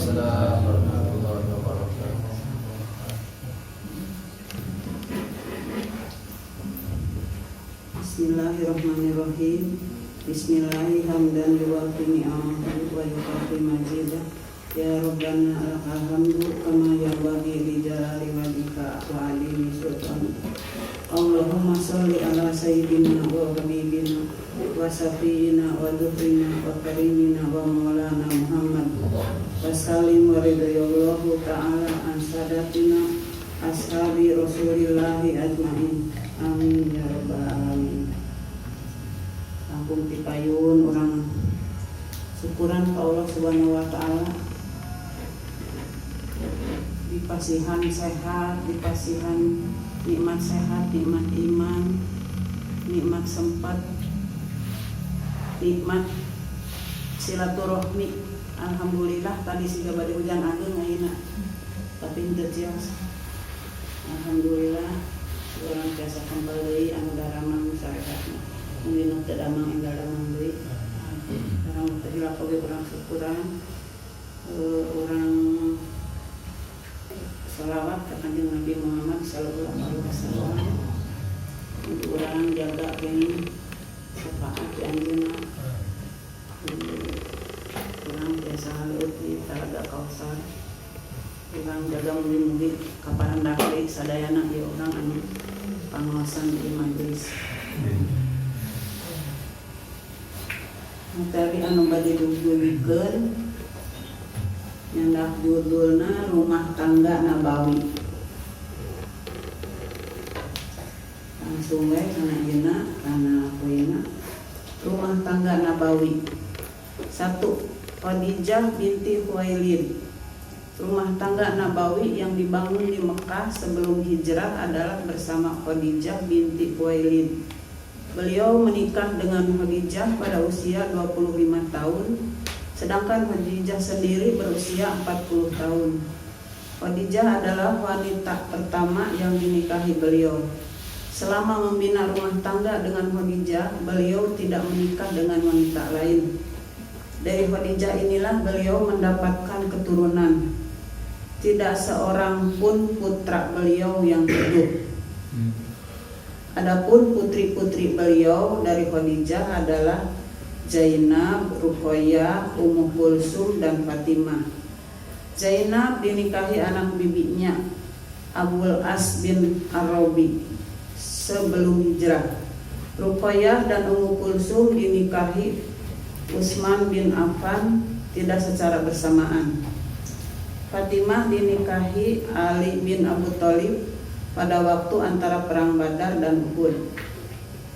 Waalaikumsalam warahmatullahi wabarakatuh. Bismillahirrahmanirrahim. Bismillahirrahmanirrahim. Yuwafi ni'amahu wa yukafi majidah. Ya Rabbana alhamdu kama yanbaghi li jalali wajhika wa alimi sultan. Allahumma sholli ala sayyidina wa habibina wa safiyina wa dhukrina wa karimina wa maulana Muhammad wa sallim wa ridayallahu ta'ala an sadatina ashabi rasulillahi ajma'in. Amin ya rabbal alamin. Ampun tipayun orang syukuran ke Allah subhanahu wa ta'ala, dipasihan sehat, dipasihan nikmat sehat, nikmat iman, nikmat sempat, nikmat silaturahmi. Alhamdulillah tadi siga bade hujan ageung ayeuna tapi henteu cios. Alhamdulillah urang tiasa kembali anu daramang sarehatna mun teu damang enggal damang deui. Urang teh dilakoge urang syukuran, urang salawat ke Kanjeng Nabi Muhammad sallallahu alaihi wasallam. Untuk orang jaga ini syafaat di anjeunna. Urang biasa haluit di Talaga Kausar. Urang jaga mugi-mugi kaparandak deui sadayana ieu urang anu pangaosan di majelis. Materi anu bade dugulikeun nyandak judulna Rumah Tangga Nabawi. Langsung we kana ieu kana poeina Rumah Tangga Nabawi. 1. Khadijah binti Khuwailid. Rumah tangga Nabawi yang dibangun di Mekah sebelum hijrah adalah bersama Khadijah binti Khuwailid. Beliau menikah dengan Khadijah pada usia 25 tahun, sedangkan Khadijah sendiri berusia 40 tahun. Khadijah adalah wanita pertama yang dinikahi beliau. Selama membina rumah tangga dengan Khadijah, beliau tidak menikah dengan wanita lain. Dari Khadijah inilah beliau mendapatkan keturunan. Tidak seorang pun putra beliau yang hidup. Adapun putri-putri beliau dari Khadijah adalah Zainab, Ruqayyah, Ummu Kulsum, dan Fatimah. Zainab dinikahi anak bibinya Abul As bin Arabi sebelum hijrah. Ruqayyah dan Ummu Kulsum dinikahi Utsman bin Affan tidak secara bersamaan. Fatimah dinikahi Ali bin Abu Thalib pada waktu antara perang Badar dan Uhud.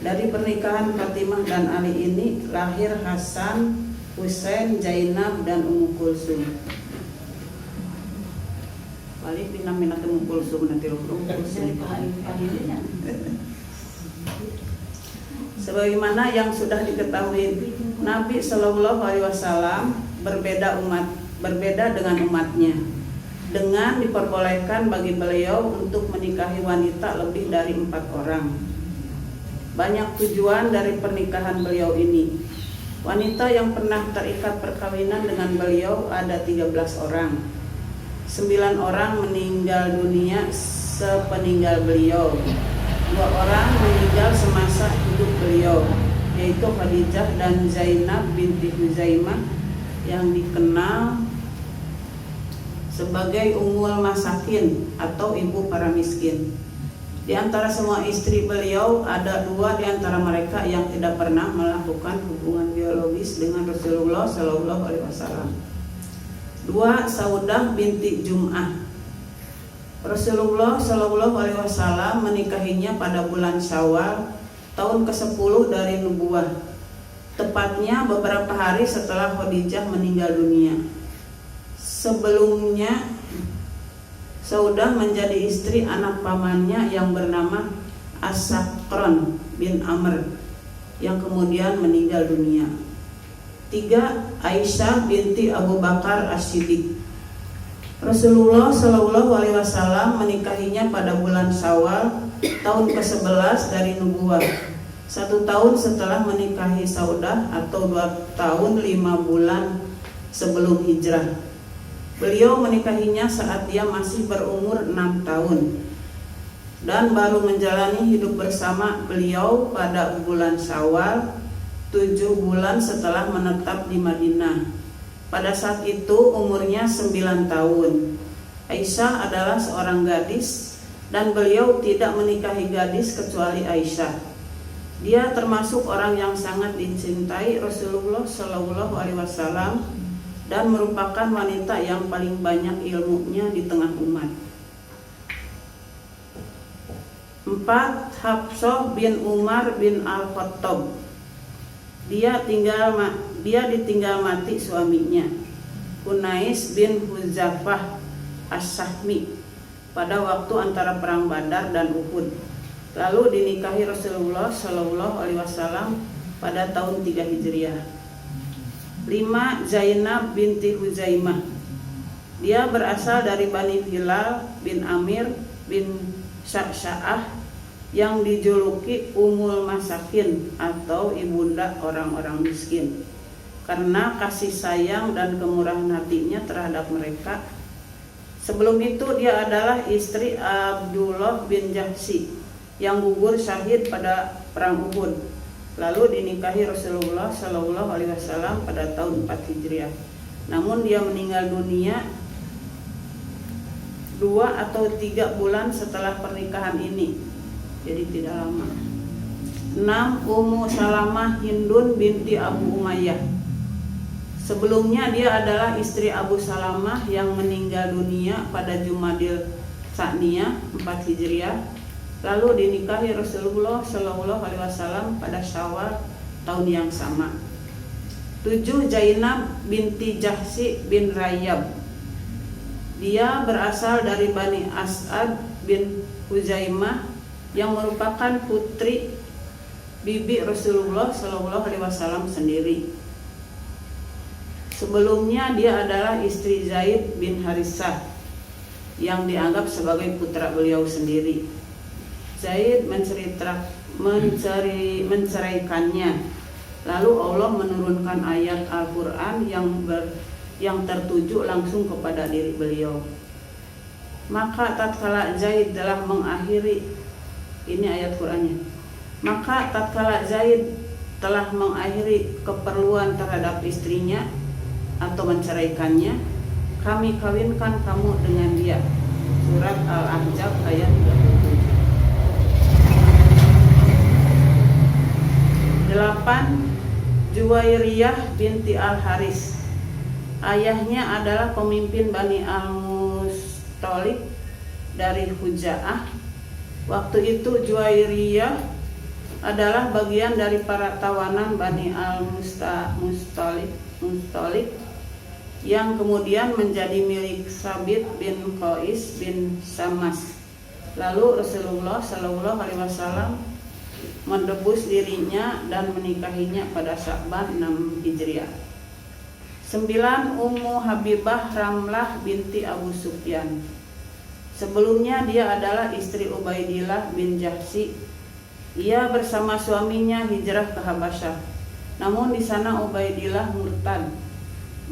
Dari pernikahan Fatimah dan Ali ini lahir Hasan, Husain, Zainab, dan Ummu Kulsum. Balik pinamina Ummu Kulsum nanti Ummu Kulsum. Sebagaimana yang sudah diketahui, Nabi Shallallahu Alaihi Wasallam berbeda dengan umatnya, dengan diperbolehkan bagi beliau untuk menikahi wanita lebih dari 4 orang. Banyak tujuan dari pernikahan beliau ini. Wanita yang pernah terikat perkawinan dengan beliau ada 13 orang. 9 orang meninggal dunia sepeninggal beliau. 2 orang meninggal semasa hidup beliau, yaitu Khadijah dan Zainab binti Huzaimah yang dikenal sebagai Ummul Masakin atau ibu para miskin. Di antara semua istri beliau, ada 2 di antara mereka yang tidak pernah melakukan hubungan biologis dengan Rasulullah Shallallahu Alaihi Wasallam. 2. Saudah binti Jum'ah. Rasulullah Shallallahu Alaihi Wasallam menikahinya pada bulan Syawal tahun ke-10 dari nubuwah, tepatnya beberapa hari setelah Khadijah meninggal dunia. Sebelumnya Saudah menjadi istri anak pamannya yang bernama As-Sakran bin Amr yang kemudian meninggal dunia. 3. Aisyah binti Abu Bakar As-Siddiq. Rasulullah Shallallahu Alaihi Wasallam menikahinya pada bulan Syawal tahun ke-11 dari nubuwah, 1 tahun setelah menikahi Saudah atau 2 tahun 5 bulan sebelum hijrah. Beliau menikahinya saat dia masih berumur 6 tahun dan baru menjalani hidup bersama beliau pada bulan Syawal 7 bulan setelah menetap di Madinah. Pada saat itu umurnya 9 tahun. Aisyah adalah seorang gadis dan beliau tidak menikahi gadis kecuali Aisyah. Dia termasuk orang yang sangat dicintai Rasulullah Shallallahu Alaihi Wasallam dan merupakan wanita yang paling banyak ilmunya di tengah umat. 4. Hafsah bin Umar bin Al-Khattab. Dia ditinggal mati suaminya, Unais bin Huzafah As-Sahmi, pada waktu antara perang Badar dan Uhud. Lalu dinikahi Rasulullah Shallallahu Alaihi Wasallam pada tahun 3 Hijriah. 5. Zainab binti Huzaimah. Dia berasal dari Bani Hilal bin Amir bin Sya'sya'ah yang dijuluki Ummul Masakin atau ibunda orang-orang miskin karena kasih sayang dan kemurahan hatinya terhadap mereka. Sebelum itu dia adalah istri Abdullah bin Jahsy yang gugur syahid pada perang Uhud. Lalu dinikahi Rasulullah Shallallahu Alaihi Wasallam pada tahun 4 Hijriah. Namun dia meninggal dunia 2 atau 3 bulan setelah pernikahan ini, jadi tidak lama. 6. Ummu Salamah Hindun binti Abu Umayyah. Sebelumnya dia adalah istri Abu Salamah yang meninggal dunia pada Jumadil Tsaniyah 4 Hijriah. Lalu dinikahi Rasulullah Shallallahu Alaihi Wasallam pada Syawal tahun yang sama. 7. Zainab binti Jahsy bin Rayyab. Dia berasal dari Bani As'ad bin Huzaimah yang merupakan putri bibi Rasulullah Shallallahu Alaihi Wasallam sendiri. Sebelumnya dia adalah istri Zaid bin Harisah yang dianggap sebagai putra beliau sendiri. Zaid menceraikannya. Lalu Allah menurunkan ayat Al-Quran yang tertuju langsung kepada diri beliau. Maka tatkala Zaid telah mengakhiri, ini ayat Qurannya. Maka tatkala Zaid telah mengakhiri keperluan terhadap istrinya atau menceraikannya, kami kawinkan kamu dengan dia. Surat Al-Ahzab ayat 37. 8. Juwairiyah binti Al-Haris. Ayahnya adalah pemimpin Bani Al-Mustalik dari Huja'ah. Waktu itu Juwairiyah adalah bagian dari para tawanan Bani Al-Mustalik yang kemudian menjadi milik Sabit bin Qais bin Samas. Lalu Rasulullah Shallallahu Alaihi Wasallam mendebus dirinya dan menikahinya pada Sya'ban 6 Hijriah. 9. Ummu Habibah Ramlah binti Abu Sufyan. Sebelumnya dia adalah istri Ubaidillah bin Jahsy. Ia bersama suaminya hijrah ke Habasyah. Namun di sana Ubaidillah murtad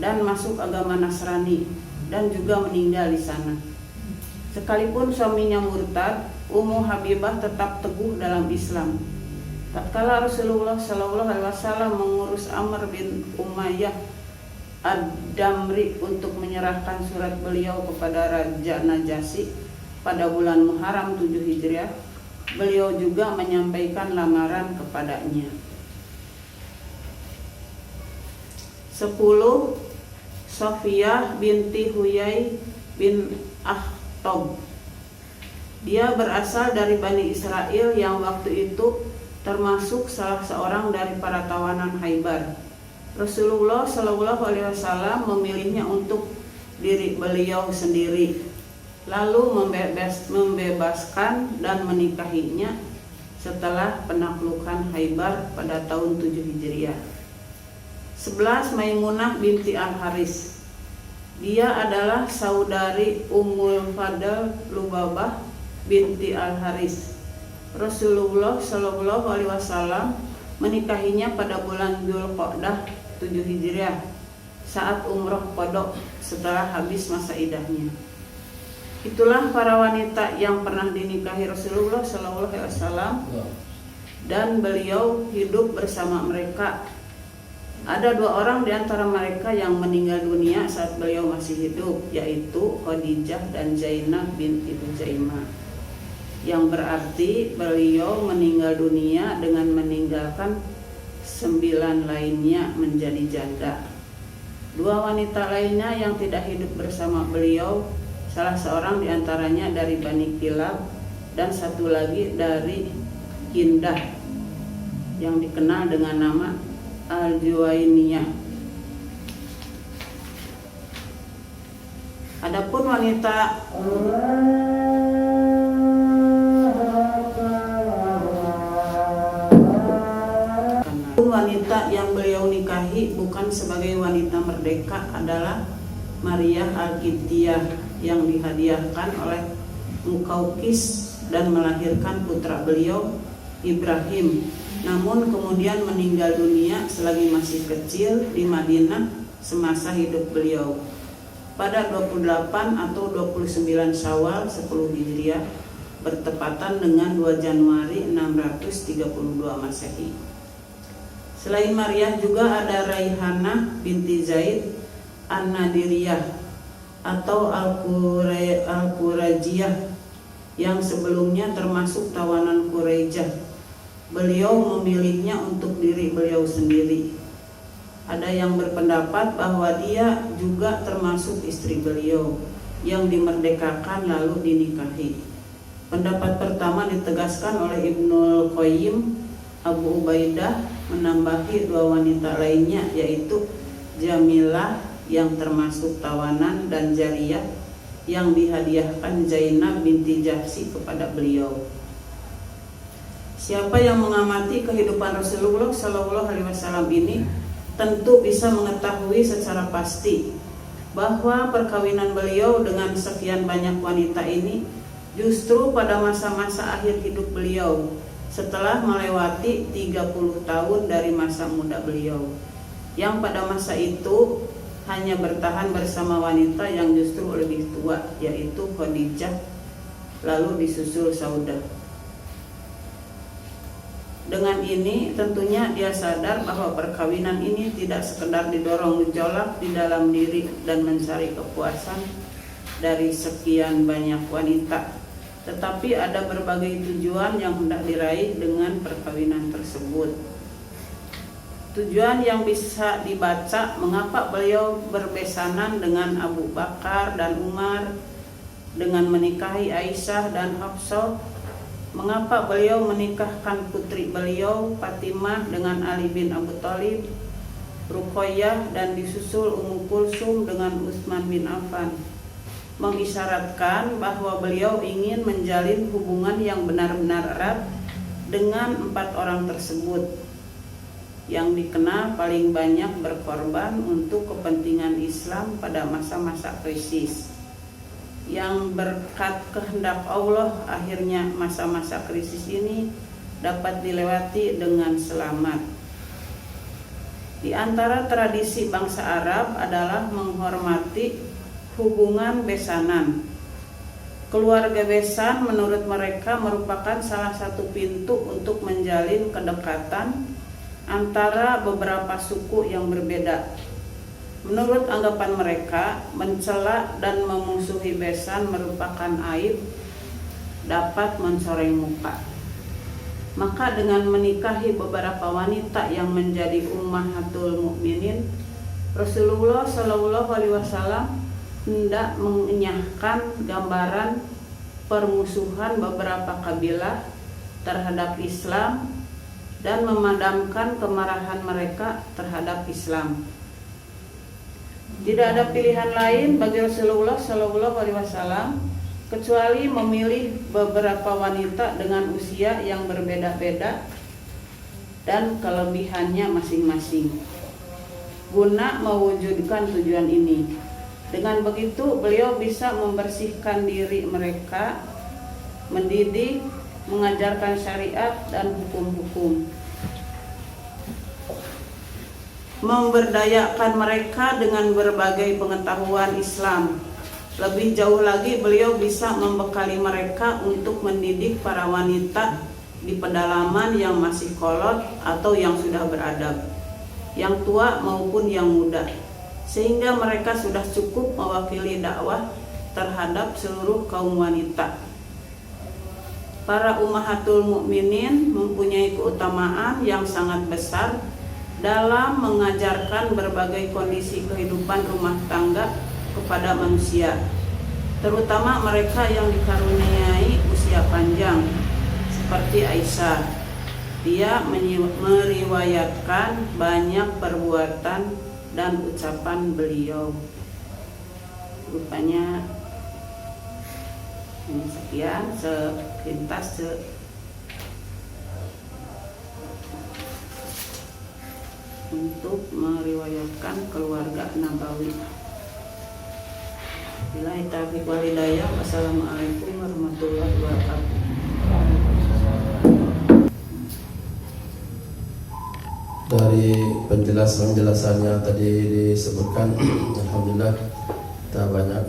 dan masuk agama Nasrani dan juga meninggal di sana. Sekalipun suaminya murtad, Ummu Habibah tetap teguh dalam Islam. Tatkala Rasulullah Shallallahu Alaihi Wasallam mengurus Amr bin Umayyah Ad-Damri untuk menyerahkan surat beliau kepada Raja Najasyi pada bulan Muharram 7 Hijriah, beliau juga menyampaikan lamaran kepadanya. 10. Sofiyah binti Huyai bin Akhtab. Dia berasal dari Bani Israel yang waktu itu termasuk salah seorang dari para tawanan Khaybar. Rasulullah Shallallahu Alaihi Wasallam memilihnya untuk diri beliau sendiri, lalu membebaskan dan menikahinya setelah penaklukan Khaybar pada tahun 7 Hijriah. 11. Maimunah binti Al-Haris. Dia adalah saudari Ummul Fadl Lubabah binti Al-Haris. Rasulullah Shallallahu Alaihi Wasallam menikahinya pada bulan Dzulqa'dah 7 Hijriah saat umroh qodok setelah habis masa idahnya. Itulah para wanita yang pernah dinikahi Rasulullah SAW dan beliau hidup bersama mereka. Ada 2 orang di antara mereka yang meninggal dunia saat beliau masih hidup, yaitu Khadijah dan Zainab binti Huzaimah. Yang berarti beliau meninggal dunia dengan meninggalkan 9 lainnya menjadi janda. 2 wanita lainnya yang tidak hidup bersama beliau, salah seorang diantaranya dari Bani Kilab dan satu lagi dari Hindah yang dikenal dengan nama Al-Juwainiyah. Adapun wanita yang beliau nikahi bukan sebagai wanita merdeka adalah Maria Al-Qibtiyah yang dihadiahkan oleh Muqawqis dan melahirkan putra beliau Ibrahim, namun kemudian meninggal dunia selagi masih kecil di Madinah semasa hidup beliau pada 28 atau 29 Syawal 10 Hijriah bertepatan dengan 2 Januari 632 Masehi. Selain Maryah juga ada Raihanah binti Zaid An-Nadiriyah atau Al-Qurajiyah yang sebelumnya termasuk tawanan Quraisyah. Beliau memilihnya untuk diri beliau sendiri. Ada yang berpendapat bahwa dia juga termasuk istri beliau yang dimerdekakan lalu dinikahi. Pendapat pertama ditegaskan oleh Ibnul Qayyim. Abu Ubaidah menambahi 2 wanita lainnya, yaitu Jamilah yang termasuk tawanan dan Jariyah yang dihadiahkan Zainab binti Jahsy kepada beliau. Siapa yang mengamati kehidupan Rasulullah SAW ini tentu bisa mengetahui secara pasti bahwa perkawinan beliau dengan sekian banyak wanita ini justru pada masa-masa akhir hidup beliau setelah melewati 30 tahun dari masa muda beliau, yang pada masa itu hanya bertahan bersama wanita yang justru lebih tua, yaitu Khadijah, lalu disusul Saudah. Dengan ini tentunya dia sadar bahwa perkawinan ini tidak sekedar didorong gejolak di dalam diri dan mencari kepuasan dari sekian banyak wanita, tetapi ada berbagai tujuan yang hendak diraih dengan perkawinan tersebut. Tujuan yang bisa dibaca mengapa beliau berbesanan dengan Abu Bakar dan Umar, dengan menikahi Aisyah dan Hafsah, mengapa beliau menikahkan putri beliau Fatimah dengan Ali bin Abi Thalib, Ruqayyah dan disusul Ummu Kulsum dengan Utsman bin Affan, mengisyaratkan bahwa beliau ingin menjalin hubungan yang benar-benar erat dengan 4 orang tersebut yang dikenal paling banyak berkorban untuk kepentingan Islam pada masa-masa krisis. Yang berkat kehendak Allah akhirnya masa-masa krisis ini dapat dilewati dengan selamat. Di antara tradisi bangsa Arab adalah menghormati hubungan besanan. Keluarga besan menurut mereka merupakan salah satu pintu untuk menjalin kedekatan antara beberapa suku yang berbeda. Menurut anggapan mereka, mencela dan memusuhi besan merupakan aib, dapat mencoreng muka. Maka dengan menikahi beberapa wanita yang menjadi ummahatul mukminin, Rasulullah SAW hendak mengenyahkan gambaran permusuhan beberapa kabilah terhadap Islam dan memadamkan kemarahan mereka terhadap Islam. Tidak ada pilihan lain bagi Rasulullah SAW kecuali memilih beberapa wanita dengan usia yang berbeda-beda dan kelebihannya masing-masing guna mewujudkan tujuan ini. Dengan begitu beliau bisa membersihkan diri mereka, mendidik, mengajarkan syariat dan hukum-hukum. memberdayakan mereka dengan berbagai pengetahuan Islam. Lebih jauh lagi, beliau bisa membekali mereka untuk mendidik para wanita di pedalaman yang masih kolot atau yang sudah beradab, yang tua maupun yang muda, sehingga mereka sudah cukup mewakili dakwah terhadap seluruh kaum wanita. Para ummahatul mukminin mempunyai keutamaan yang sangat besar dalam mengajarkan berbagai kondisi kehidupan rumah tangga kepada manusia, terutama mereka yang dikaruniai usia panjang seperti Aisyah. Dia meriwayatkan banyak perbuatan dan ucapan beliau. Rupanya ini sekian sepintas untuk meriwayatkan keluarga Nabawi. Billahi taufiq wal hidayah. Wassalamualaikum warahmatullahi wabarakatuh. Dari penjelasannya tadi disebutkan, alhamdulillah kita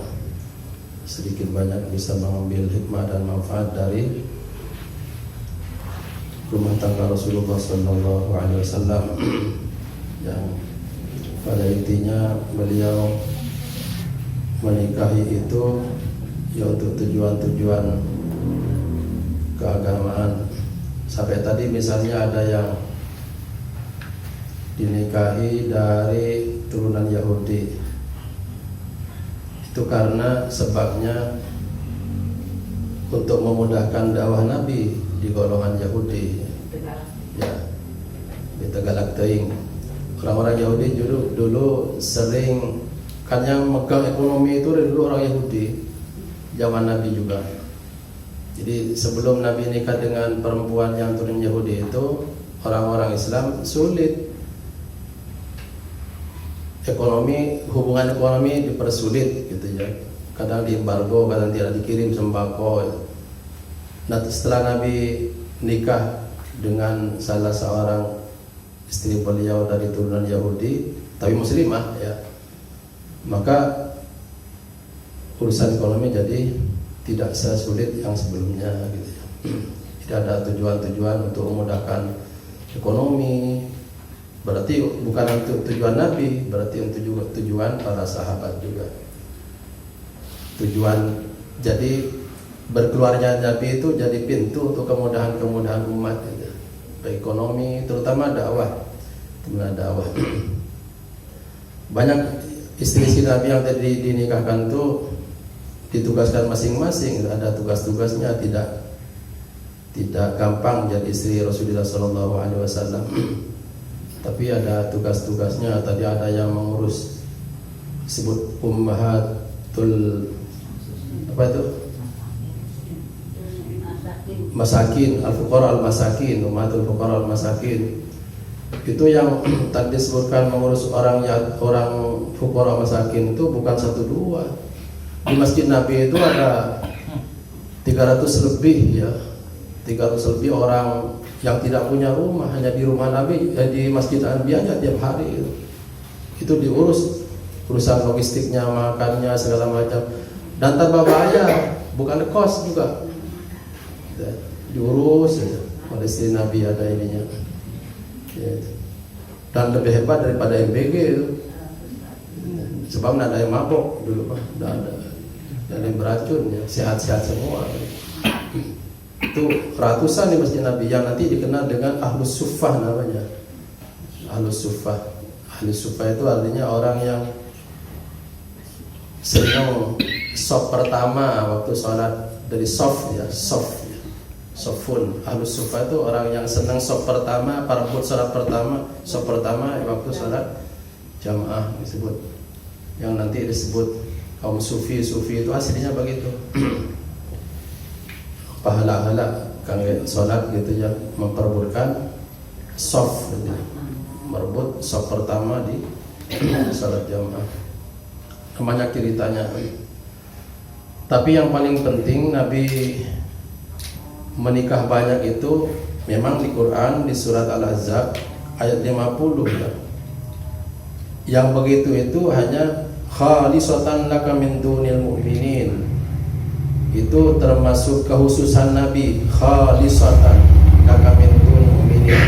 sedikit banyak bisa mengambil hikmah dan manfaat dari rumah tangga Rasulullah SAW, yang pada intinya beliau menikahi itu ya untuk tujuan-tujuan keagamaan. Sampai tadi misalnya ada yang dinikahi dari turunan Yahudi, itu karena sebabnya untuk memudahkan dakwah Nabi di golongan Yahudi. Ya, di Tegalak Teing. Orang-orang Yahudi dulu sering, kan yang megang ekonomi itu dari dulu orang Yahudi, zaman Nabi juga. Jadi sebelum Nabi nikah dengan perempuan yang turun Yahudi itu, orang-orang Islam sulit. Hubungan ekonomi dipersulit gitu ya. Kadang diembargo, kadang tidak dikirim sembako. Nah, setelah Nabi nikah dengan salah seorang istri beliau dari turunan Yahudi, tapi muslimah ya, maka urusan ekonomi jadi tidak sesulit yang sebelumnya gitu ya. Tidak ada tujuan-tujuan untuk memudahkan ekonomi. Berarti bukan untuk tujuan Nabi, berarti untuk tujuan para sahabat juga. Tujuan jadi berkeluarnya Nabi itu jadi pintu untuk kemudahan-kemudahan umat gitu. Ekonomi, terutama dakwah. Banyak istri-istri Nabi yang tadi dinikahkan itu ditugaskan masing-masing, ada tugas-tugasnya, tidak gampang jadi istri Rasulullah SAW. Tapi ada tugas-tugasnya. Tadi ada yang mengurus, disebut ummahatul apa itu? Masakin, al-fuqara al-masakin, ummahatul fuqara al-masakin. Itu yang tadi disebutkan mengurus orang fuqara masakin itu bukan 1-2. Di Masjid Nabi itu ada 300 lebih ya. 300 lebih orang yang tidak punya rumah, hanya di rumah Nabi, di Masjid Nabi aja tiap hari itu diurus, urusan logistiknya, makannya, segala macam, dan tanpa bayar, bukan kos juga, diurus oleh istri Nabi, ada ininya ya. Dan lebih hebat daripada MBG itu, sebab tidak ada yang mabok dulu Pak, tidak ada yang beracun ya, sehat-sehat semua. Itu ratusan di Masjid Nabi yang nanti dikenal dengan Ahlus Suffah namanya. Ahlus Suffah. Ahlus Suffah itu artinya orang yang senang sof pertama waktu sholat, dari sof ya, sof ya. Sofun. Ahlus Suffah itu orang yang senang sof pertama, parabut sholat pertama, sof pertama waktu sholat jamaah disebut. Yang nanti disebut kaum sufi itu aslinya begitu. Pahala-pahala kang sholat gitu ya, memperebutkan soft gitu. Merebut soft pertama di sholat jamaah. Banyak ceritanya. Tapi yang paling penting Nabi menikah banyak itu memang di Quran, di surat Al-Ahzab ayat 50 ya. yang begitu itu hanya khalisatan laka min dunil mu'minin. Itu termasuk kehususan Nabi, khalisatan laka min dunil mu'minin.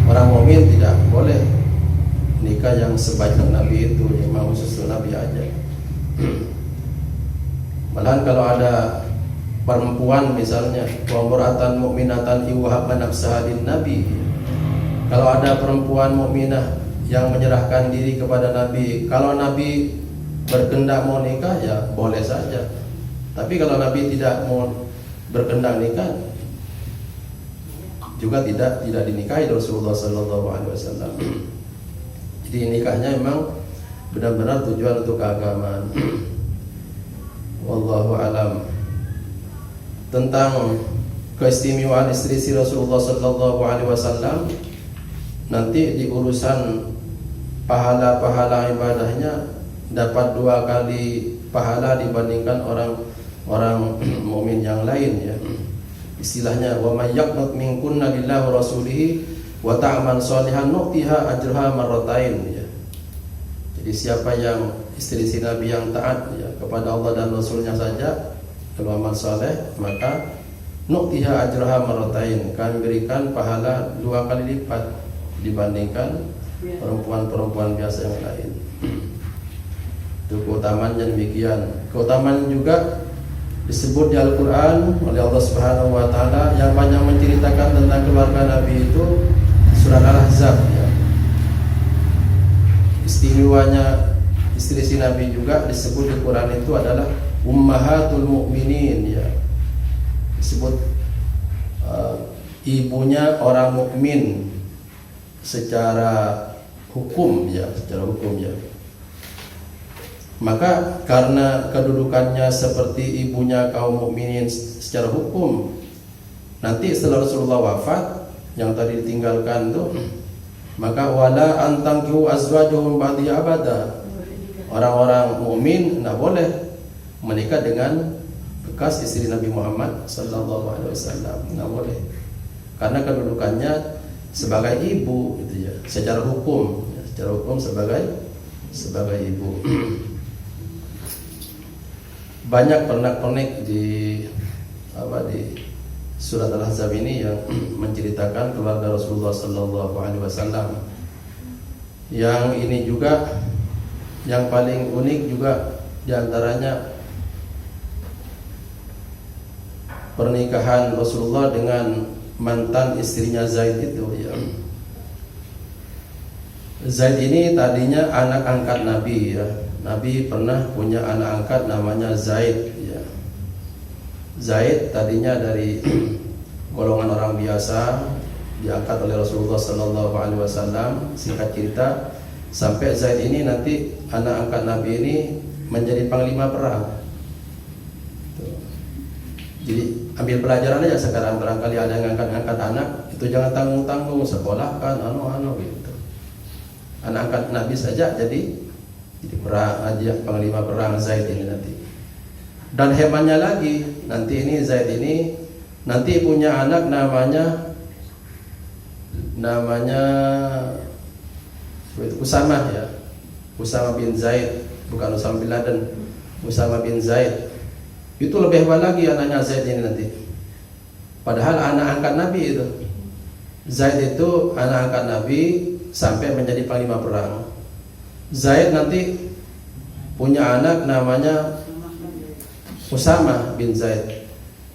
Orang mukmin tidak boleh nikah yang sebanyak Nabi itu, yang khusus Nabi aja. Malahan kalau ada perempuan misalnya, wa mur'atan mu'minatan iwahab nafsaha lin nabi. Kalau ada perempuan mukminah yang menyerahkan diri kepada Nabi, kalau Nabi berkehendak mau nikah ya boleh saja. Tapi kalau Nabi tidak mau berkehendak nikah, juga tidak dinikahi Rasulullah sallallahu alaihi wasallam. Jadi nikahnya memang benar-benar tujuan untuk keagamaan. Wallahu alam. Tentang keistimewaan istri Rasulullah sallallahu alaihi wasallam, nanti di urusan pahala-pahala ibadahnya dapat 2 kali pahala dibandingkan orang mukmin yang lain ya. Istilahnya wa may yaqnut minkunna lillahi wa rasulihi wa ta'mal shalihan nu'tiha ajraha marratain ya. Jadi siapa yang istri Nabi yang taat ya kepada Allah dan Rasulnya saja beramal saleh, maka nu'tiha ajraha marratain, kami berikan pahala 2 kali lipat dibandingkan perempuan-perempuan biasa yang lain. Itu keutamaannya demikian. Keutamaan juga disebut di Al-Quran oleh Allah Subhanahu wa Ta'ala yang banyak menceritakan tentang keluarga Nabi itu surat Al-Ahzab ya. Istimewanya istri Nabi juga disebut di Quran itu adalah ummahatul mu'minin ya. Disebut ibunya orang mukmin secara hukum ya. Maka karena kedudukannya seperti ibunya kaum mukminin secara hukum, nanti setelah Rasulullah wafat yang tadi ditinggalkan tuh, maka wala antangkihu azwajuhum ba'di abada. Orang-orang mukmin tidak boleh menikah dengan bekas istri Nabi Muhammad sallallahu alaihi wasallam, tidak boleh. Karena kedudukannya sebagai ibu gitu ya, secara hukum sebagai ibu. Banyak pernak-pernik di surat Al-Ahzab ini yang menceritakan keluarga Rasulullah sallallahu alaihi wasallam. Yang ini juga yang paling unik juga diantaranya pernikahan Rasulullah dengan mantan istrinya Zaid itu ya. Zaid ini tadinya anak angkat Nabi ya. Nabi pernah punya anak angkat namanya Zaid ya. Zaid tadinya dari golongan orang biasa, diangkat oleh Rasulullah sallallahu alaihi wasallam. Singkat cerita, sampai Zaid ini nanti anak angkat Nabi ini menjadi panglima perang. Jadi ambil pelajaran aja sekarang, barangkali ada yang angkat anak, itu jangan tanggung-tanggung, sekolahkan anu gitu. Anak angkat Nabi saja jadi perang aja, panglima perang Zaid ini nanti. Dan hebatnya lagi, nanti ini Zaid ini nanti punya anak namanya Usamah ya. Usamah bin Zaid, bukan Usamah bin Laden. Usamah bin Zaid. Itu lebih hebat lagi anaknya Zaid ini nanti. Padahal anak angkat Nabi itu. Zaid itu anak angkat Nabi sampai menjadi panglima perang. Zaid nanti punya anak namanya Usamah bin Zaid.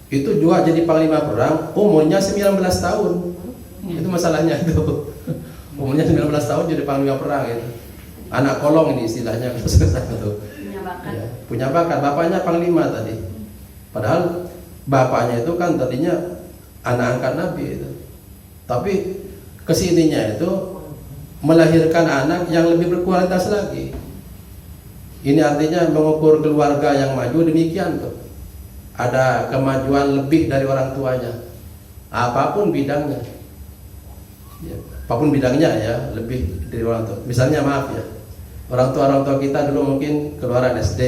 Itu juga jadi panglima perang, umurnya 19 tahun. Itu masalahnya itu. Umurnya 19 tahun jadi panglima perang itu. Anak kolong ini istilahnya itu. Punya bakat. Bapaknya panglima tadi. Padahal bapaknya itu kan tadinya anak angkat Nabi itu. Tapi kesininya itu melahirkan anak yang lebih berkualitas lagi. Ini artinya mengukur keluarga yang maju demikian tuh. Ada kemajuan lebih dari orang tuanya. Apapun bidangnya. Ya, apapun bidangnya ya, lebih dari orang tua. Misalnya maaf ya. Orang tua kita dulu mungkin keluaran SD,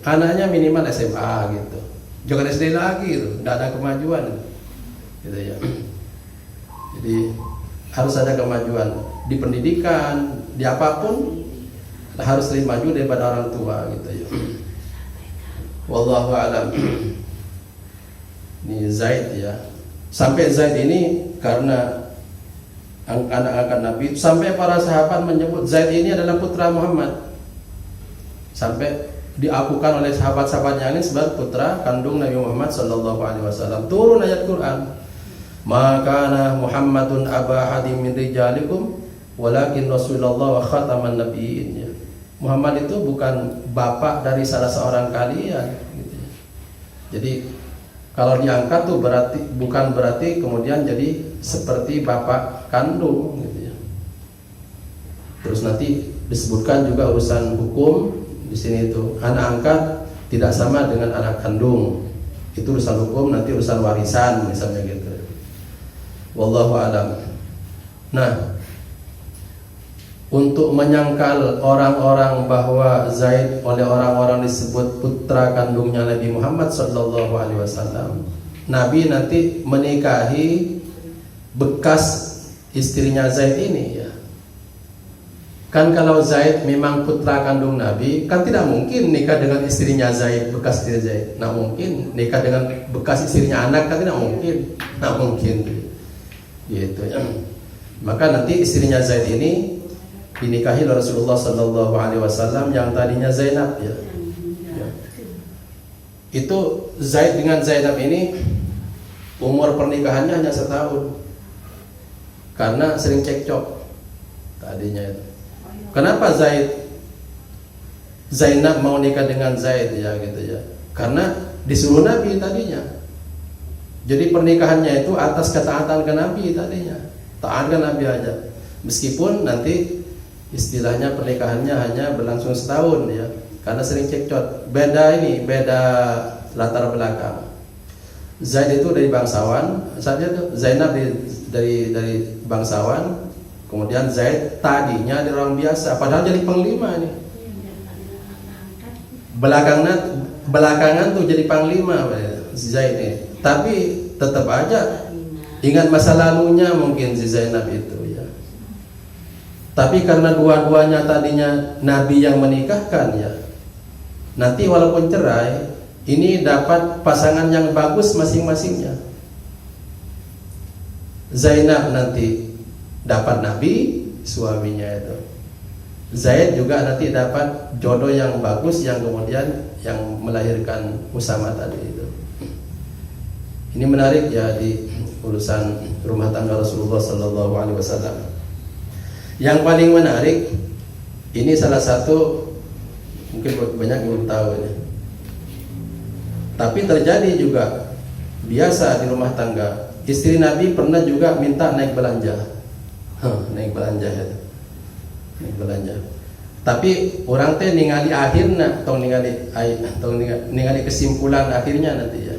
anaknya minimal SMA gitu. Jangan SD lagi gitu, tidak ada kemajuan. Gitu ya. Jadi harus ada kemajuan di pendidikan, di apapun harus lebih maju daripada orang tua gitu ya. Wallahu a'lam. Ini Zaid ya. Sampai Zaid ini karena anak angkat Nabi, sampai para sahabat menyebut Zaid ini adalah putra Muhammad. Sampai diakukan oleh sahabat-sahabat yang lain sebagai putra kandung Nabi Muhammad sallallahu alaihi wasallam. Turun ayat Quran. Maka Muhammadun aba hadim min rijalikum walakin Rasulullah wa khataman nabiyyin. Muhammad itu bukan bapak dari salah seorang kalian gitu ya. Jadi kalau diangkat tuh bukan berarti kemudian jadi seperti bapak kandung gitu ya. Terus nanti disebutkan juga urusan hukum di sini itu anak angkat tidak sama dengan anak kandung. Itu urusan hukum, nanti urusan warisan misalnya gitu. Wallahu a'lam. Nah, untuk menyangkal orang-orang bahwa Zaid oleh orang-orang disebut putra kandungnya Nabi Muhammad sallallahu alaihi wasallam, Nabi nanti menikahi bekas istrinya Zaid ini ya. Kan kalau Zaid memang putra kandung Nabi, kan tidak mungkin nikah dengan istrinya Zaid, bekas istri Zaid. Nah mungkin nikah dengan bekas istrinya anak, kan tidak mungkin. Nah mungkin gitu ya. Maka nanti istrinya Zaid ini dinikahi oleh Rasulullah sallallahu alaihi wasallam yang tadinya Zainab ya. Ya. Itu Zaid dengan Zainab ini umur pernikahannya hanya setahun. Karena sering cekcok tadinya itu. Kenapa Zainab mau nikah dengan Zaid ya gitu ya? Karena disuruh Nabi tadinya. Jadi pernikahannya itu atas ketaatan ke Nabi tadinya. Taat ke Nabi aja. Meskipun nanti istilahnya pernikahannya hanya berlangsung setahun ya, karena sering cekcok. Beda latar belakang. Zaid itu dari bangsawan, Zainab dari bangsawan. Kemudian Zaid tadinya dari orang biasa, padahal jadi panglima nih. Belakangan tuh jadi panglima Zaid ini. Tapi tetap aja ingat masa lalunya mungkin si Zainab itu. Tapi karena dua-duanya tadinya Nabi yang menikahkan ya, nanti walaupun cerai, ini dapat pasangan yang bagus masing-masingnya. Zainab nanti dapat Nabi, suaminya itu. Zaid juga nanti dapat jodoh yang bagus yang kemudian yang melahirkan Usama tadi itu. Ini menarik ya di urusan rumah tangga Rasulullah sallallahu alaihi wasallam. Yang paling menarik, ini salah satu mungkin banyak yang belum tahu ini. Tapi terjadi juga biasa di rumah tangga. Istri Nabi pernah juga minta naik belanja. Naik belanja ya. Naik belanja. Tapi orang teh ningali akhirnya, atau ningali kesimpulan akhirnya nanti ya.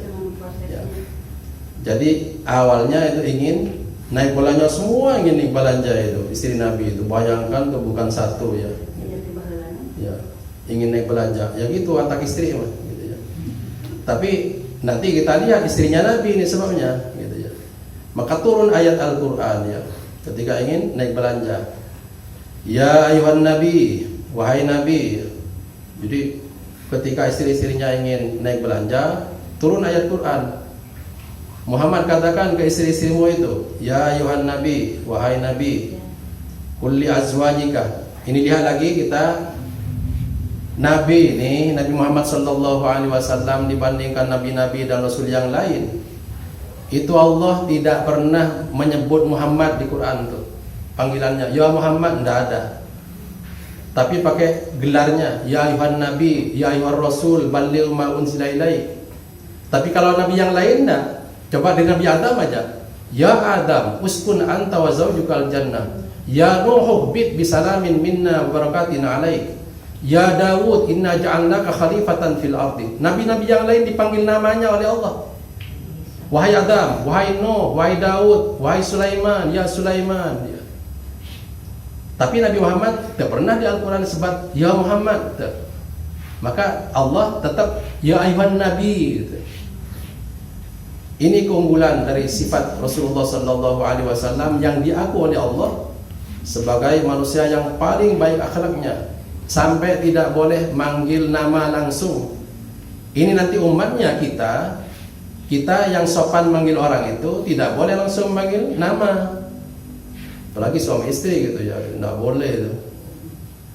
Jadi awalnya itu ingin naik belanja, semua ingin naik belanja itu istri Nabi itu. Bayangkan tuh bukan satu ya. Ya, ingin naik belanja. Ya gitu antar istri mah gitu ya. Tapi nanti kita lihat istrinya Nabi ini sebabnya gitu ya. Maka turun ayat Al-Qur'an ya ketika ingin naik belanja. Ya ayuhan Nabi, wahai Nabi. Jadi ketika istri-istrinya ingin naik belanja, turun ayat Quran. Muhammad katakan ke istri-istrimu itu, ya ayuhan Nabi, wahai Nabi, kulli azwajika. Ini lihat lagi kita Nabi ini, Nabi Muhammad sallallahu alaihi wasallam dibandingkan nabi-nabi dan rasul yang lain. Itu Allah tidak pernah menyebut Muhammad di Quran tuh. Panggilannya ya Muhammad tidak ada. Tapi pakai gelarnya ya ayuhan Nabi, ya ayuhan Rasul, balligh ma unzila ilaik. Tapi kalau nabi yang lain enggak. Coba dengan Nabi Adam aja. Ya Adam, uskun anta wa zawjukal jannah. Ya Nuh, bit bisalamin minna wa barakatin alaik. Ya Daud, inna ja'alnaka khalifatan fil ardi. Nabi-nabi yang lain dipanggil namanya oleh Allah. Wahai Adam, wahai Nuh, wahai Daud, wahai Sulaiman, ya Sulaiman. Ya. Tapi Nabi Muhammad tidak pernah di Al-Quran disebut ya Muhammad. Maka Allah tetap ya ayuhan Nabi gitu. Ini keunggulan dari sifat Rasulullah sallallahu alaihi wasallam yang diaku oleh Allah sebagai manusia yang paling baik akhlaknya, sampai tidak boleh manggil nama langsung. Ini nanti umatnya kita yang sopan manggil orang itu tidak boleh langsung manggil nama. Apalagi suami istri gitu ya, tidak boleh itu.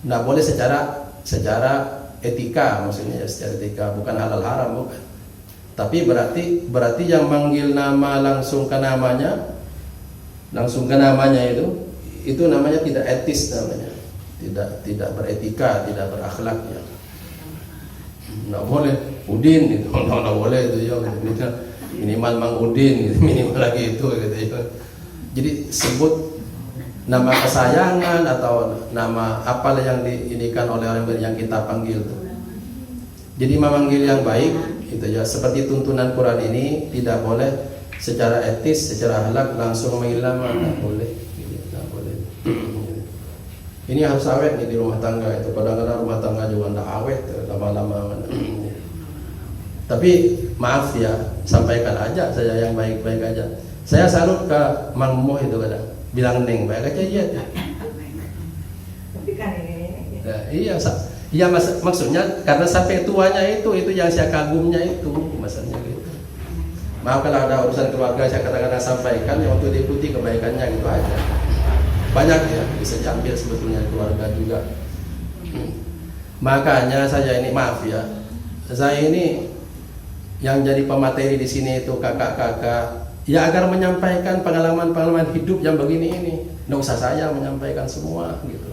Tidak boleh secara etika, maksudnya ya, secara etika, bukan halal haram, bukan. Tapi berarti yang manggil nama langsung ke namanya itu namanya tidak etis namanya. Tidak beretika, tidak berakhlak ya. Nggak boleh Udin gitu, nggak boleh itu ya. Minimal Mang Udin gitu, minimal lagi itu gitu ya. Jadi sebut nama kesayangan atau nama apalah yang diinikan oleh orang yang kita panggil. Jadi memanggil yang baik itu ya, seperti tuntunan Quran ini tidak boleh secara etis, secara akhlak langsung memanggil nama, nggak boleh. Nggak boleh. Ini harus awet nih di rumah tangga itu. Kadang-kadang rumah tangga juga nggak awet lama-lama. Tapi maaf ya, sampaikan aja saya yang baik-baik aja. Saya salut ke Mang Moh itu kadang bilang neng baik aja iya. Tapi kan ini. Nah, iya maksudnya karena sampai tuanya itu yang saya kagumnya itu maksudnya gitu. Maaf kalau ada urusan keluarga saya kadang-kadang sampaikan ya untuk diikuti kebaikannya gitu aja. Banyak ya bisa diambil sebetulnya keluarga juga. Makanya saya ini maaf ya, saya ini yang jadi pemateri di sini itu kakak-kakak ya agar menyampaikan pengalaman-pengalaman hidup yang begini ini. Nggak usah saya menyampaikan semua gitu.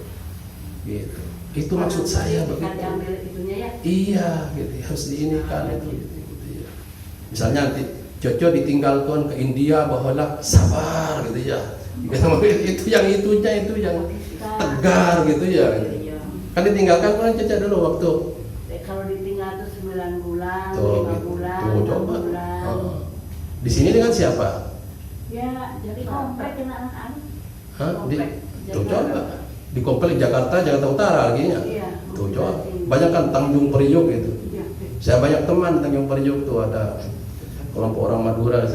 Itu maksud saya begitu. Diambil itunya ya. Iya gitu harus diinikan itu gitu ya. Misalnya nanti Jojo ditinggalkan ke India bawalah sabar gitu ya. Itu yang tegar gitu ya. Kan ditinggalkan kan Caca dulu waktu. Kalau ditinggal tuh 9 bulan, Tuh, 5 gitu. bulan, Tuh, 5 coba. bulan. Di sini dengan siapa? Ya, jadi komplek kena anak-anak. Hah? Komplek. Tuh coba. Di komplek Jakarta Utara lagi ya. Iya. Tuh coba. Banyak kan Tanjung Priok itu. Iya. Saya banyak teman Tanjung Priok tuh ada kelompok orang Madura.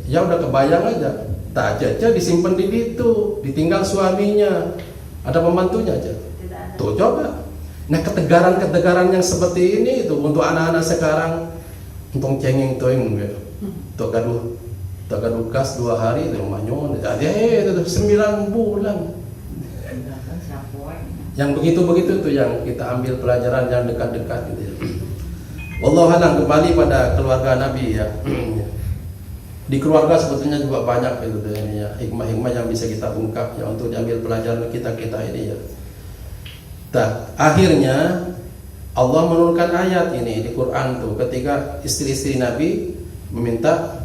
Ya udah kebayang aja. Tak Caca disimpan di situ, ditinggal suaminya, ada pembantunya aja. Tidak ada. Tuh coba. Nah ketegaran yang seperti ini itu untuk anak-anak sekarang, untung cengeng toeng gitu. Tuh gaduh gas 2 hari di rumah nyon. Itu 9 bulan. Yang begitu tuh yang kita ambil pelajaran yang dekat-dekat gitu ya. Wallahu a'lam, kembali pada keluarga Nabi ya. Di keluarga sebetulnya juga banyak itu ya, hikmah-hikmah yang bisa kita ungkap ya untuk diambil pelajaran kita ini ya. Nah, akhirnya Allah menurunkan ayat ini di Quran tuh ketika istri-istri Nabi meminta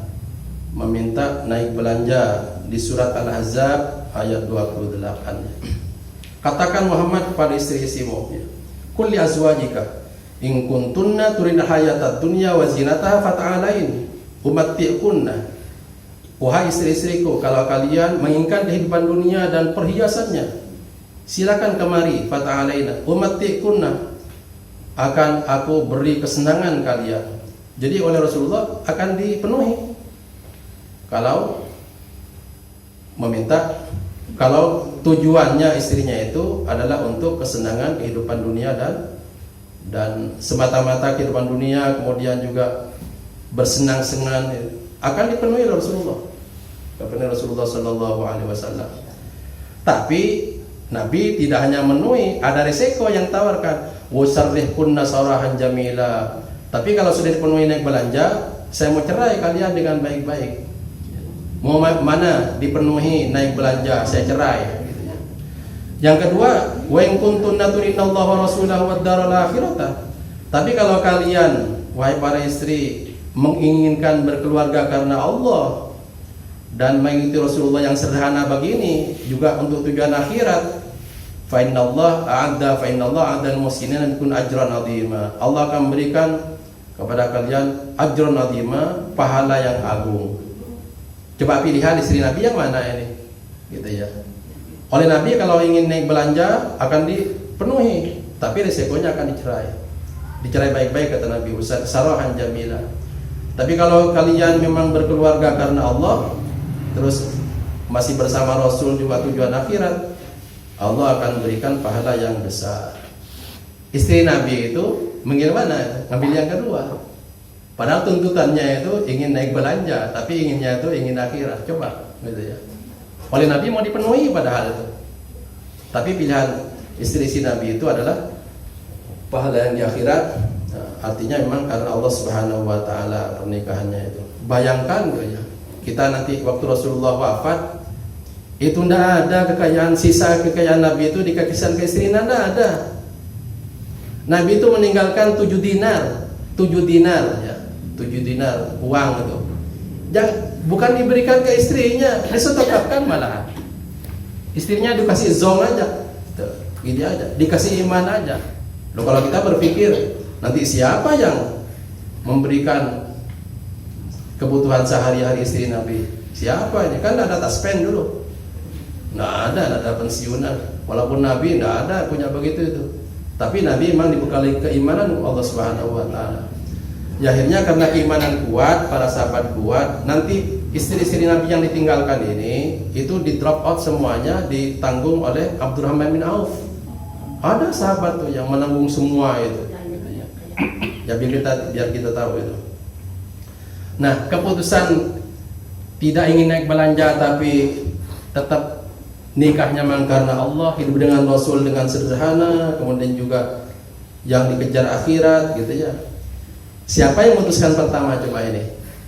naik belanja di surat Al-Ahzab ayat 28. Katakan Muhammad kepada istri-istrimu ya. Qul li azwajika in kuntunna turidna hayatad dunya wa zinataha fata'alain umatti'kunna. Wahai istri-istriku, kalau kalian menginginkan kehidupan dunia dan perhiasannya, silakan kemari, fata'alaina umatti'kunna, akan aku beri kesenangan kalian. Jadi oleh Rasulullah akan dipenuhi kalau tujuannya istrinya itu adalah untuk kesenangan kehidupan dunia dan semata-mata kehidupan dunia, kemudian juga bersenang-senang akan dipenuhi Rasulullah Sallallahu Alaihi Wasallam. Tapi Nabi tidak hanya memenuhi, ada resiko yang tawarkan. Wasarrihkunna sarahan jamila. Tapi kalau sudah dipenuhi naik belanja, saya mau cerai kalian dengan baik-baik. Mau mana dipenuhi naik belanja, saya cerai. Yang kedua, wa in kuntunna turidnallaha wa rasulahu wad daral akhirata. Tapi kalau kalian wahai para istri menginginkan berkeluarga karena Allah dan mengikuti Rasulullah yang sederhana begini juga untuk tujuan akhirat, fa innallaha a'adda al-muhsinin minkum ajran 'azima. Allah akan memberikan kepada kalian ajran 'azima, pahala yang agung. Coba pilihan istri Nabi yang mana ini? Gitu ya. Oleh Nabi kalau ingin naik belanja akan dipenuhi, tapi resikonya akan dicerai. Dicerai baik-baik kata Nabi, sarahan jamila. Tapi kalau kalian memang berkeluarga karena Allah, terus masih bersama Rasul juga tujuan akhirat, Allah akan berikan pahala yang besar. istri Nabi itu mengira mana? Ngambil yang kedua. Padahal tuntutannya itu ingin naik belanja, tapi inginnya itu ingin akhirat. Coba, gitu ya. Oleh Nabi mau dipenuhi padahal itu. Tapi pilihan istri si Nabi itu adalah pahala yang di akhirat. Nah, artinya memang karena Allah Subhanahu wa taala pernikahannya itu. Bayangkan gitu ya. Kita nanti waktu Rasulullah wafat itu tidak ada kekayaan, sisa kekayaan Nabi itu dikasihkan ke istrinya, tidak ada. Nabi itu meninggalkan 7 dinar ya, 7 dinar uang itu. Bukan diberikan ke istrinya, disedekahkan malahan. Istrinya dikasih zong aja, gitu aja, dikasih iman aja. Loh, kalau kita berpikir nanti siapa yang memberikan kebutuhan sehari-hari istri Nabi? Siapa ini? Kan ada taspen dulu. Nggak ada pensiunan. Walaupun Nabi nggak ada punya begitu itu. Tapi Nabi memang dibekali keimanan Allah Subhanahu wa taala. Ya, akhirnya karena keimanan kuat, para sahabat kuat, nanti istri-istri Nabi yang ditinggalkan ini itu di drop out semuanya, ditanggung oleh Abdurrahman bin Auf. Ada sahabat tuh yang menanggung semua itu. Ya, biar kita tahu itu. Nah, keputusan tidak ingin naik belanja tapi tetap nikahnya memang karena Allah, hidup dengan Rasul dengan sederhana, kemudian juga yang dikejar akhirat, gitu ya. Siapa yang memutuskan pertama coba ini?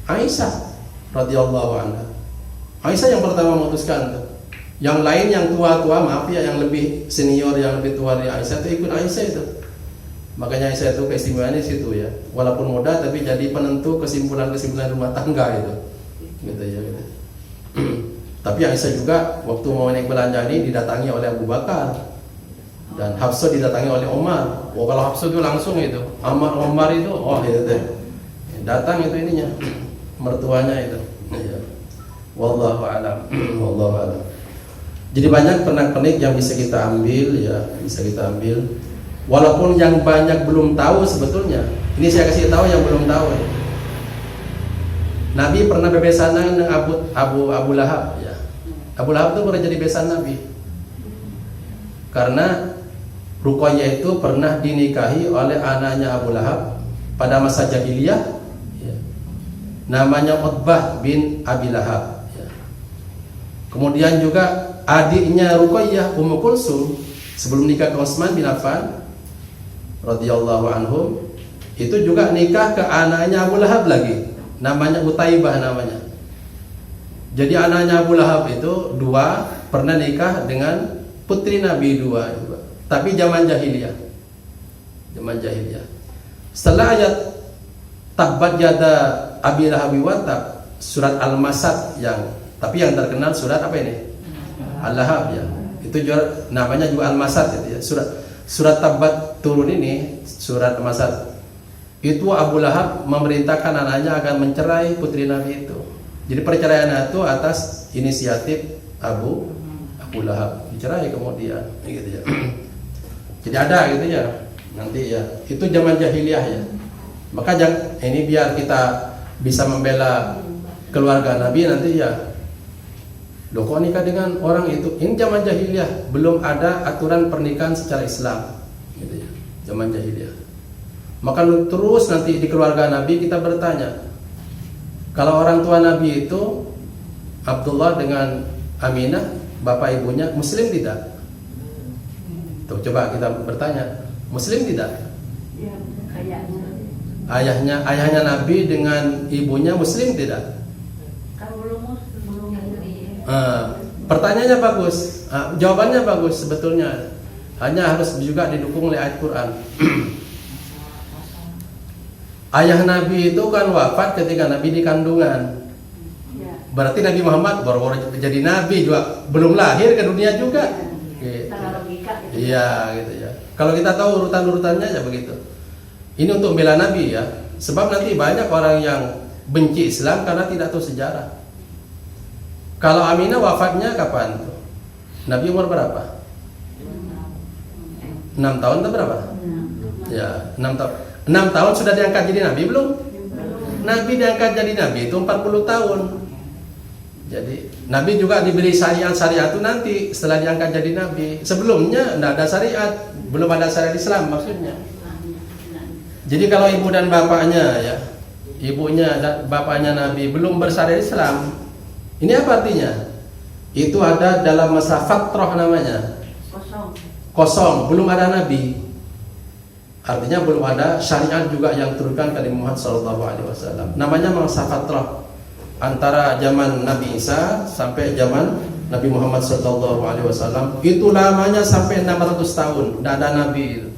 Aisyah radhiyallahu anha. Aisyah yang pertama memutuskan tuh. Yang lain yang tua-tua, maaf ya, yang lebih senior, yang lebih tua dari Aisyah itu ikut Aisyah itu. Makanya Aisyah itu keistimewaannya di situ ya. Walaupun muda tapi jadi penentu kesimpulan-kesimpulan rumah tangga itu. Gitu ya, gitu. Tapi Aisyah juga waktu mau naik belanja ini didatangi oleh Abu Bakar dan Hafsah didatangi oleh Umar. Oh, kalau Hafsah itu langsung itu, Umar itu, oh itu deh. Datang itu ininya, mertuanya itu. Ya. Wallahu a'lam. Wallahu a'lam. Jadi banyak pernak-pernik yang bisa kita ambil ya, bisa kita ambil. Walaupun yang banyak belum tahu sebetulnya. Ini saya kasih tahu yang belum tahu. Ya. Nabi pernah bebesanan dengan Abu Lahab ya. Abu Lahab itu pernah jadi besan Nabi. Karena Ruqayyah itu pernah dinikahi oleh anaknya Abu Lahab pada masa jahiliyah ya. Namanya Utbah bin Abi Lahab ya. Kemudian juga adiknya Ruqayyah, Ummu Kulsum, sebelum nikah ke Utsman bin Affan radhiyallahu anhum, itu juga nikah ke anaknya Abu Lahab lagi. Namanya Utaibah namanya. Jadi anaknya Abu Lahab itu dua pernah nikah dengan putri Nabi dua. Tapi zaman jahiliyah. Zaman jahiliyah. Setelah ayat Tabbat yada Abi Lahab wa tab, surat Al-Masad tapi yang terkenal surat apa ini? Al-Lahab ya. Itu juga namanya juga Al-Masad itu ya. Surat Tabbat turun ini, surat Al-Masad. Itu Abu Lahab memerintahkan anaknya akan mencerai putri Nabi itu. Jadi perceraian itu atas inisiatif Abu Lahab, dicerai kemudian, gitu ya. Jadi ada gitu ya, nanti ya. Itu zaman jahiliyah ya. Maka ini biar kita bisa membela keluarga Nabi nanti ya. Loh, kok nikah dengan orang itu? Ini zaman jahiliyah, belum ada aturan pernikahan secara Islam, gitu ya. Zaman jahiliyah. Maka terus nanti di keluarga Nabi kita bertanya, kalau orang tua Nabi itu Abdullah dengan Aminah, bapak ibunya Muslim tidak? Tuh, coba kita bertanya, Muslim tidak? Ya, kayaknya. Ayahnya Nabi dengan ibunya Muslim tidak? Kan belum. Pertanyaannya bagus, jawabannya bagus sebetulnya. Hanya harus juga didukung oleh ayat Quran. Ayah Nabi itu kan wafat ketika Nabi di kandungan. Berarti Nabi Muhammad baru jadi Nabi juga, belum lahir ke dunia juga. Iya, gitu ya. Kalau kita tahu urutan-urutannya ya begitu. Ini untuk membela Nabi ya. Sebab nanti banyak orang yang benci Islam karena tidak tahu sejarah. Kalau Aminah wafatnya kapan? Nabi umur berapa? 6 tahun atau berapa? Ya, 6 tahun. 6 tahun sudah diangkat jadi Nabi belum? Nabi diangkat jadi Nabi itu 40 tahun. Jadi Nabi juga diberi syariat itu nanti setelah diangkat jadi Nabi. Sebelumnya tidak ada syariat. belum ada syariat Islam maksudnya. Jadi kalau ibu dan bapaknya ya, ibunya dan bapaknya Nabi belum bersyariat Islam, ini apa artinya? Itu ada dalam masa fatrah namanya. Kosong, belum ada Nabi. Artinya belum ada syariat juga yang turunkan dari Muhammad SAW. Namanya masa fatrah antara zaman Nabi Isa sampai zaman Nabi Muhammad SAW. Itu lamanya sampai 600 tahun, tidak ada Nabi itu.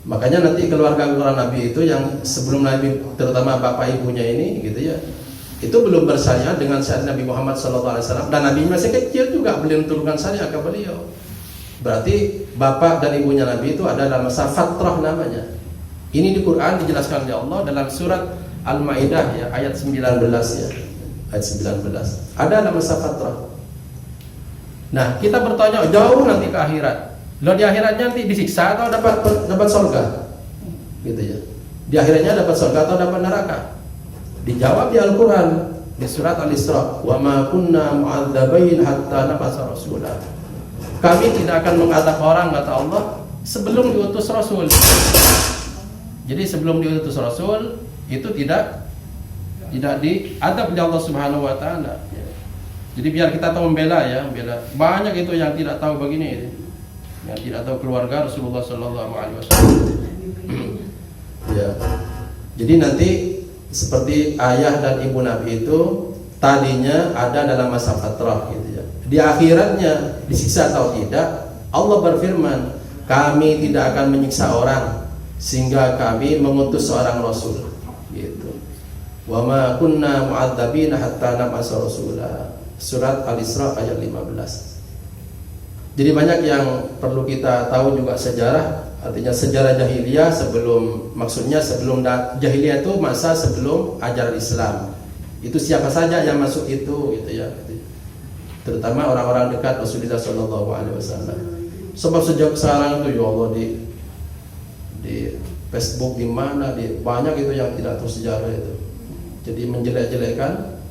Makanya nanti keluarga Nabi itu yang sebelum Nabi, terutama bapak ibunya ini gitu ya, itu belum bersyariat dengan syariat Nabi Muhammad SAW. Dan Nabi masih kecil juga, belum turunkan syariat ke beliau. Berarti bapak dan ibunya Nabi itu ada dalam masa fatrah namanya. Ini di Quran dijelaskan oleh Allah dalam surat Al-Maidah ya, ayat 19 ya. Ayat 19. Ada dalam masa fatrah. Nah, kita bertanya jauh nanti ke akhirat. Loh, di akhiratnya nanti disiksa atau dapat surga? Gitu ya. Di akhiratnya dapat surga atau dapat neraka? Dijawab di Al-Quran di surat Al-Isra, "Wa ma kunna mu'adzabain hatta nab'atsa rasula." Kami tidak akan mengadab orang, kata Allah, sebelum diutus Rasul. Jadi sebelum diutus Rasul itu tidak diadab oleh Allah Subhanahu wa taala. Jadi biar kita tahu membela ya, membela. Banyak itu yang tidak tahu begini, yang tidak tahu keluarga Rasulullah sallallahu alaihi wasallam. Ya. Jadi nanti seperti ayah dan ibu Nabi itu tadinya ada dalam masa fatrah gitu ya. Di akhiratnya disiksa atau tidak, Allah berfirman, kami tidak akan menyiksa orang sehingga kami mengutus seorang rasul gitu. Wa ma kunna mu'adzabina hatta nab'atsa rasula. Surat Al-Isra ayat 15. Jadi banyak yang perlu kita tahu juga sejarah. Artinya sejarah jahiliyah maksudnya sebelum jahiliyah itu masa sebelum ajaran Islam. Itu siapa saja yang masuk itu gitu ya. Terutama orang-orang dekat Rasulullah SAW. Sebab sejak sekarang itu ya Allah di Facebook di mana banyak itu yang tidak tahu sejarah itu. Jadi menjelek-jelekkan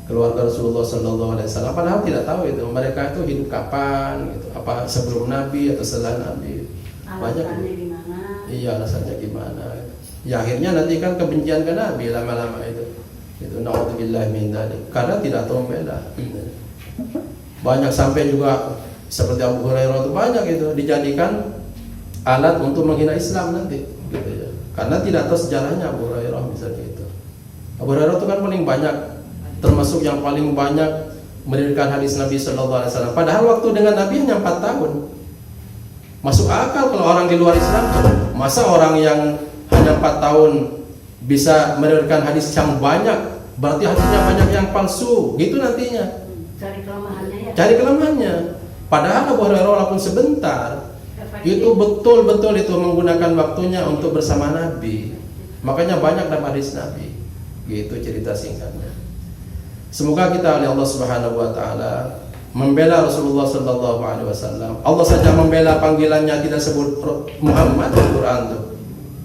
keluarga Rasulullah SAW. Padahal tidak tahu itu mereka itu hidup kapan gitu. Apa sebelum Nabi atau setelah Nabi. Banyak Alasannya gimana? Iya, alasannya gimana. Ya akhirnya nanti kan kebencian ke Nabi lama-lama itu. Itu naudzubillah min dzalik. Karena tidak tahu membela. Banyak sampai juga seperti Abu Hurairah itu banyak itu dijadikan alat untuk menghina Islam nanti gitu ya. Karena tidak tahu sejarahnya Abu Hurairah misalnya itu. Abu Hurairah itu kan paling banyak, termasuk yang paling banyak mendirikan hadis Nabi sallallahu alaihi wasallam. Padahal waktu dengan Nabi hanya 4 tahun. Masuk akal kalau orang di luar Islam. Masa orang yang hanya 4 tahun bisa mendirikan hadis yang banyak, berarti hadisnya banyak yang palsu. Gitu nantinya. Cari kelemahannya ya. Cari kelemahannya. Padahal Abu Hurairah walaupun sebentar, itu betul-betul itu menggunakan waktunya untuk bersama Nabi. Makanya banyak dalam hadis Nabi. Gitu cerita singkatnya. Semoga kita oleh Allah Subhanahu wa taala membela Rasulullah sallallahu alaihi wasallam. Allah saja membela panggilannya tidak sebut Muhammad di Quran tuh.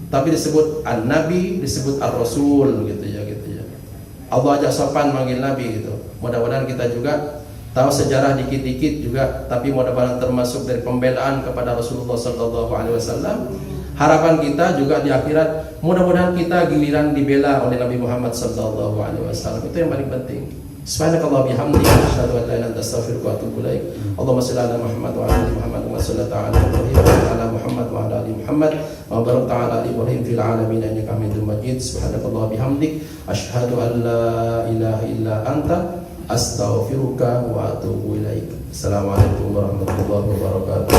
Tapi disebut An-Nabi, disebut Ar-Rasul gitu ya. Allah aja sopan manggil Nabi gitu. Mudah-mudahan kita juga tahu sejarah dikit-dikit juga, tapi mudah-mudahan termasuk dari pembelaan kepada Rasulullah sallallahu alaihi wasallam. Harapan kita juga di akhirat mudah-mudahan kita giliran dibela oleh Nabi Muhammad sallallahu alaihi wasallam. Itu yang paling penting. Subhanakallah bihamdika asyhadu an la ilaha illa anta astaghfiruka wa atubu ilaik. Allahumma shalli ala Muhammad wa ala ali Muhammad wa sallallahu ala Ibrahim wa ala Muhammad wa ala ali Muhammad wa barik ala Ibrahim fil alamin innaka Hamidum Majid. Subhanakallah bihamdik asyhadu an la ilaha illa anta astaghfiruka wa atubu ilaik. Assalamualaikum warahmatullahi wabarakatuh.